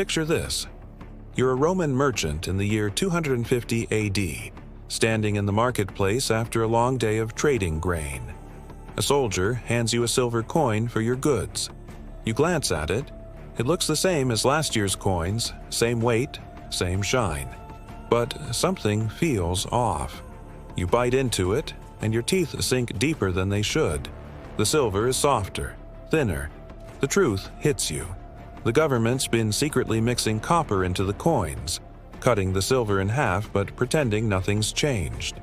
Picture this. You're a Roman merchant in the year 250 AD, standing in the marketplace after a long day of trading grain. A soldier hands you a silver coin for your goods. You glance at it. It looks the same as last year's coins, same weight, same shine. But something feels off. You bite into it, and your teeth sink deeper than they should. The silver is softer, thinner. The truth hits you. The government's been secretly mixing copper into the coins, cutting the silver in half but pretending nothing's changed.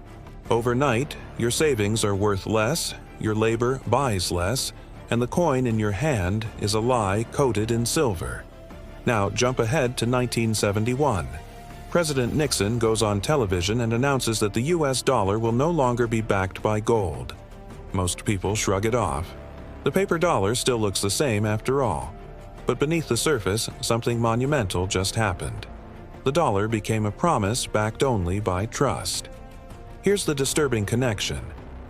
Overnight, your savings are worth less, your labor buys less, and the coin in your hand is a lie coated in silver. Now jump ahead to 1971. President Nixon goes on television and announces that the US dollar will no longer be backed by gold. Most people shrug it off. The paper dollar still looks the same after all. But beneath the surface, something monumental just happened. The dollar became a promise backed only by trust. Here's the disturbing connection.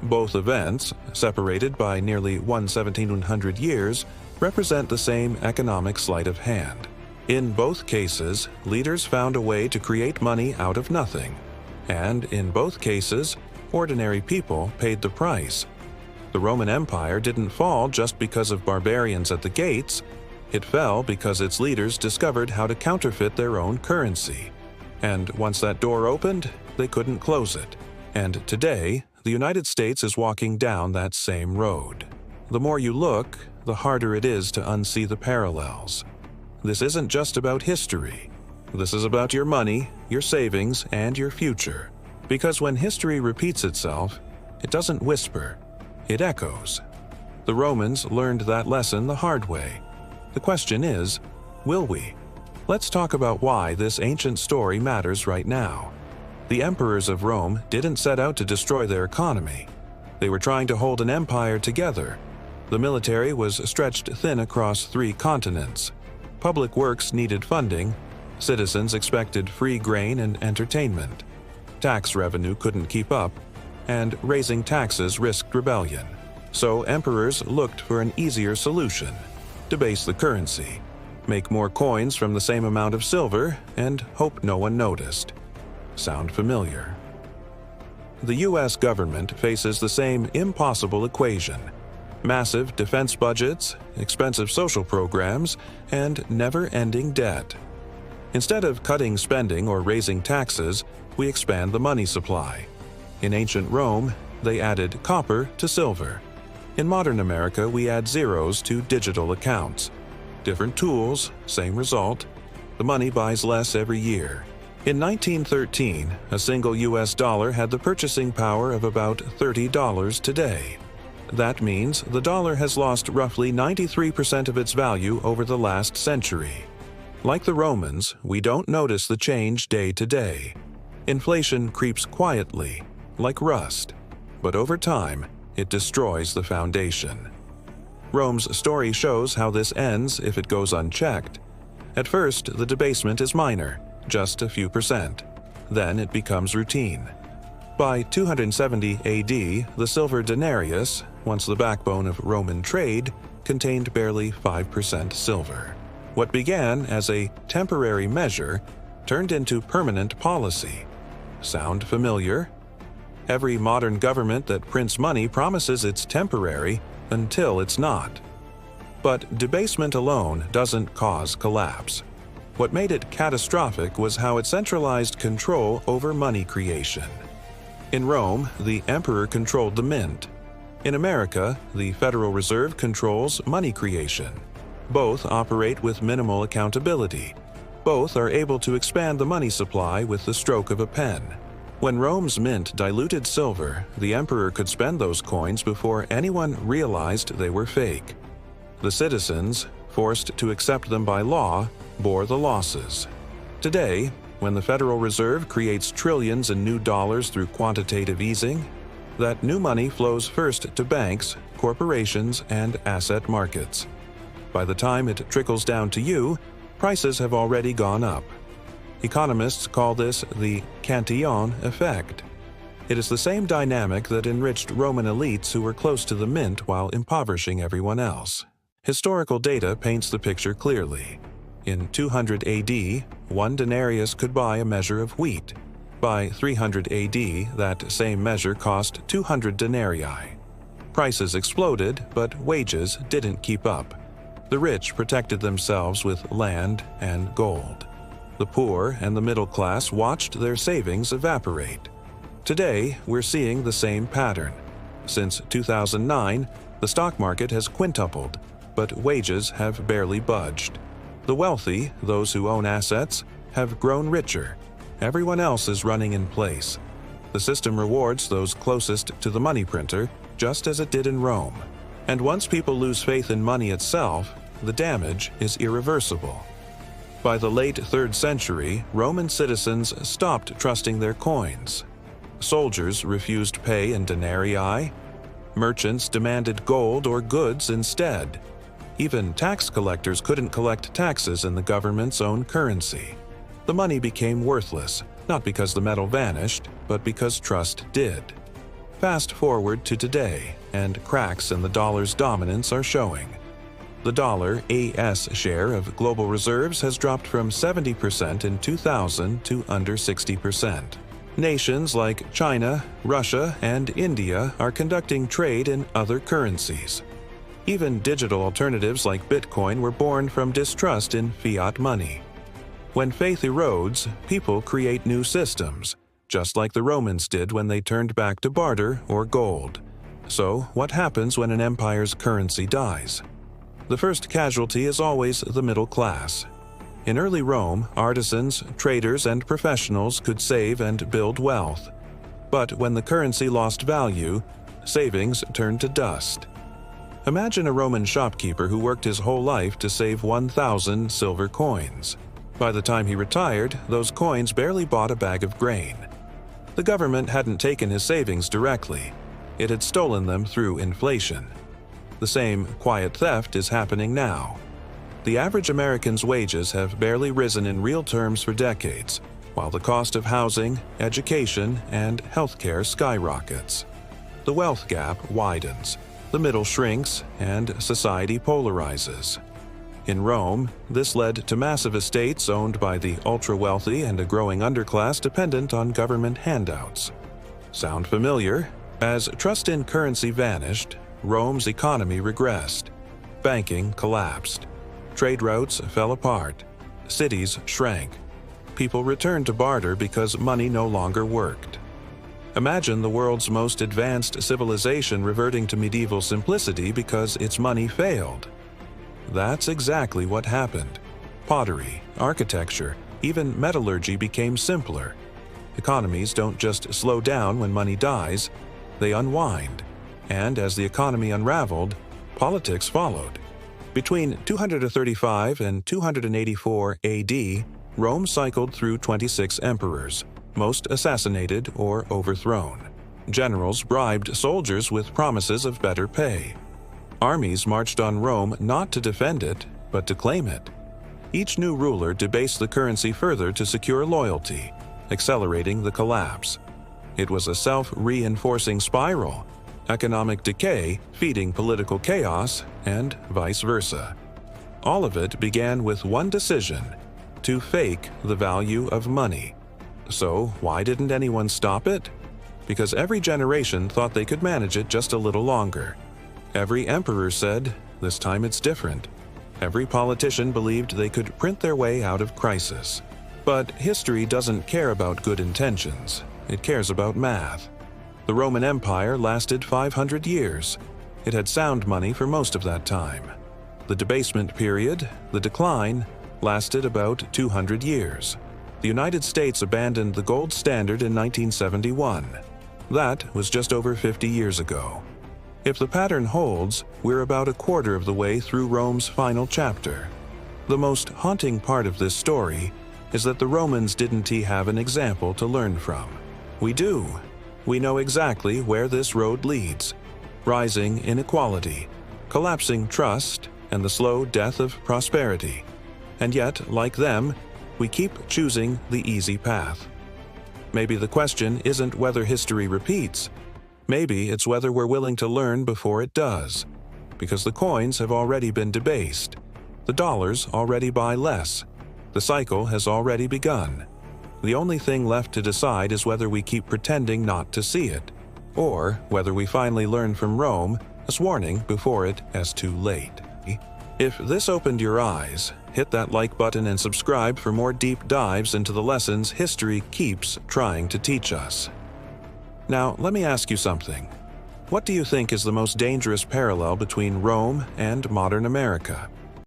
Both events, separated by nearly 1/1700 years, represent the same economic sleight of hand. In both cases, leaders found a way to create money out of nothing. And in both cases, ordinary people paid the price. The Roman Empire didn't fall just because of barbarians at the gates. It fell because its leaders discovered how to counterfeit their own currency. And once that door opened, they couldn't close it. And today, the United States is walking down that same road. The more you look, the harder it is to unsee the parallels. This isn't just about history. This is about your money, your savings, and your future. Because when history repeats itself, it doesn't whisper, it echoes. The Romans learned that lesson the hard way. The question is, will we? Let's talk about why this ancient story matters right now. The emperors of Rome didn't set out to destroy their economy. They were trying to hold an empire together. The military was stretched thin across 3 continents. Public works needed funding. Citizens expected free grain and entertainment. Tax revenue couldn't keep up, and raising taxes risked rebellion. So emperors looked for an easier solution: debase the currency, make more coins from the same amount of silver, and hope no one noticed. Sound familiar? The US government faces the same impossible equation: massive defense budgets, expensive social programs, and never-ending debt. Instead of cutting spending or raising taxes, we expand the money supply. In ancient Rome, they added copper to silver. In modern America, we add zeros to digital accounts. Different tools, same result. The money buys less every year. In 1913, a single US dollar had the purchasing power of about $30 today. That means the dollar has lost roughly 93% of its value over the last century. Like the Romans, we don't notice the change day to day. Inflation creeps quietly, like rust, but over time, it destroys the foundation. Rome's story shows how this ends if it goes unchecked. At first, the debasement is minor, just a few percent. Then it becomes routine. By 270 AD, the silver denarius, once the backbone of Roman trade, contained barely 5% silver. What began as a temporary measure turned into permanent policy. Sound familiar? Every modern government that prints money promises it's temporary until it's not. But debasement alone doesn't cause collapse. What made it catastrophic was how it centralized control over money creation. In Rome, the emperor controlled the mint. In America, the Federal Reserve controls money creation. Both operate with minimal accountability. Both are able to expand the money supply with the stroke of a pen. When Rome's mint diluted silver, the emperor could spend those coins before anyone realized they were fake. The citizens, forced to accept them by law, bore the losses. Today, when the Federal Reserve creates trillions in new dollars through quantitative easing, that new money flows first to banks, corporations, and asset markets. By the time it trickles down to you, prices have already gone up. Economists call this the Cantillon effect. It is the same dynamic that enriched Roman elites who were close to the mint while impoverishing everyone else. Historical data paints the picture clearly. In 200 AD, 1 denarius could buy a measure of wheat. By 300 AD, that same measure cost 200 denarii. Prices exploded, but wages didn't keep up. The rich protected themselves with land and gold. The poor and the middle class watched their savings evaporate. Today, we're seeing the same pattern. Since 2009, the stock market has quintupled, but wages have barely budged. The wealthy, those who own assets, have grown richer. Everyone else is running in place. The system rewards those closest to the money printer, just as it did in Rome. And once people lose faith in money itself, the damage is irreversible. By the late 3rd century, Roman citizens stopped trusting their coins. Soldiers refused pay in denarii. Merchants demanded gold or goods instead. Even tax collectors couldn't collect taxes in the government's own currency. The money became worthless, not because the metal vanished, but because trust did. Fast forward to today, and cracks in the dollar's dominance are showing. The dollar AS share of global reserves has dropped from 70% in 2000 to under 60%. Nations like China, Russia, and India are conducting trade in other currencies. Even digital alternatives like Bitcoin were born from distrust in fiat money. When faith erodes, people create new systems, just like the Romans did when they turned back to barter or gold. So, what happens when an empire's currency dies? The first casualty is always the middle class. In early Rome, artisans, traders, and professionals could save and build wealth. But when the currency lost value, savings turned to dust. Imagine a Roman shopkeeper who worked his whole life to save 1,000 silver coins. By the time he retired, those coins barely bought a bag of grain. The government hadn't taken his savings directly. It had stolen them through inflation. The same quiet theft is happening now. The average American's wages have barely risen in real terms for decades, while the cost of housing, education, and healthcare skyrockets. The wealth gap widens, the middle shrinks, and society polarizes. In Rome, this led to massive estates owned by the ultra-wealthy and a growing underclass dependent on government handouts. Sound familiar? As trust in currency vanished, Rome's economy regressed. Banking collapsed. Trade routes fell apart. Cities shrank. People returned to barter because money no longer worked. Imagine the world's most advanced civilization reverting to medieval simplicity because its money failed. That's exactly what happened. Pottery, architecture, even metallurgy became simpler. Economies don't just slow down when money dies, they unwind. And as the economy unraveled, politics followed. Between 235 and 284 AD, Rome cycled through 26 emperors, most assassinated or overthrown. Generals bribed soldiers with promises of better pay. Armies marched on Rome not to defend it, but to claim it. Each new ruler debased the currency further to secure loyalty, accelerating the collapse. It was a self-reinforcing spiral, economic decay feeding political chaos, and vice versa. All of it began with one decision: to fake the value of money. So why didn't anyone stop it? Because every generation thought they could manage it just a little longer. Every emperor said, "This time it's different." Every politician believed they could print their way out of crisis. But history doesn't care about good intentions. It cares about math. The Roman Empire lasted 500 years. It had sound money for most of that time. The debasement period, the decline, lasted about 200 years. The United States abandoned the gold standard in 1971. That was just over 50 years ago. If the pattern holds, we're about a quarter of the way through Rome's final chapter. The most haunting part of this story is that the Romans didn't have an example to learn from. We do. We know exactly where this road leads: rising inequality, collapsing trust, and the slow death of prosperity. And yet, like them, we keep choosing the easy path. Maybe the question isn't whether history repeats. Maybe it's whether we're willing to learn before it does. Because the coins have already been debased. The dollars already buy less. The cycle has already begun. The only thing left to decide is whether we keep pretending not to see it, or whether we finally learn from Rome as warning before it is too late. If this opened your eyes, hit that like button and subscribe for more deep dives into the lessons history keeps trying to teach us. Now, let me ask you something. What do you think is the most dangerous parallel between Rome and modern America?